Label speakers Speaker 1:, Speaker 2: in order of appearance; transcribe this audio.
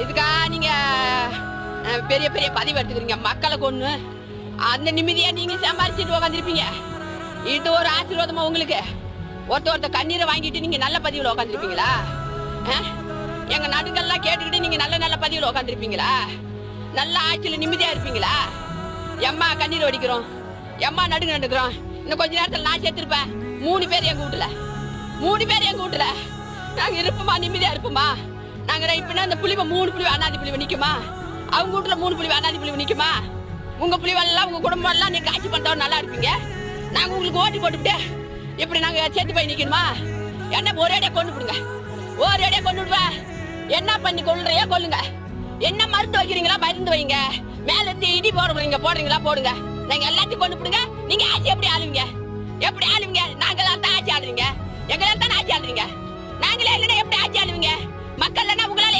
Speaker 1: இதுக்கா நீங்க பெரிய பெரிய பதிவு எடுத்துக்கிறீங்க மக்களை கொன்னு அந்த நிம்மதியா நீங்க சம்பாரிச்சுட்டு உட்காந்துருப்பீங்க. இது ஒரு ஆசீர்வாதமா உங்களுக்கு? ஒருத்த கண்ணீரை வாங்கிட்டு நீங்க நல்ல பதிவுல உட்காந்துருப்பீங்களா? எங்க நாட்டுக்கெல்லாம் கேட்டுக்கிட்டு நீங்க நல்ல நல்ல பதிவுல உட்காந்துருப்பீங்களா? நல்ல ஆட்சியில நிம்மதியா இருப்பீங்களா? எம்மா கண்ணீர் வடிக்கிறோம், எம்மா நடுங்க நடுக்கிறோம். இன்னும் கொஞ்ச நேரத்துல நான் சேர்த்திருப்பேன். 3 பேர் எங்க வீட்டுல, 3 பேர் எங்க வீட்டுல. நாங்க இருப்போமா? நிம்மதியா இருப்போமா? நாங்க இப்ப அந்த புலிவை 3 புலிவை அண்ணாதி புலிவை நிக்குமா? அவங்க வீட்டுல 3 புலிவை அண்ணாதி புலிவை நிக்குமா? உங்க புலிவெல்லாம் உங்க குடும்பம் எல்லாம் நீங்க ஆட்சி பண்றவங்க நல்லா இருப்பீங்க. நாங்க உங்களுக்கு ஓட்டி போட்டுவிட்டு இப்படி நாங்க சேர்த்து போய் நிக்கணுமா? என்ன ஒரேடியா கொண்டு விடுங்க, ஒரேடியா கொண்டு விடுவேன். என்ன பண்ணி கொள்றையா கொள்ளுங்க. என்ன மருந்து வைக்கிறீங்களா மருந்து வைங்க. மேல இருந்து இடி போடுறீங்களா போடுங்க. நாங்க எல்லாத்தையும் கொண்டு விடுங்க. நீங்க ஆட்சி எப்படி ஆளுவீங்க? எப்படி ஆளுவீங்க? நாங்களாம் தான் ஆட்சி ஆளுவீங்க. எங்களால் தான் ஆட்சி ஆளுவீங்க. நாங்களே இல்லைன்னா எப்படி ஆட்சி ஆளுவீங்க? மக்கள் உங்களால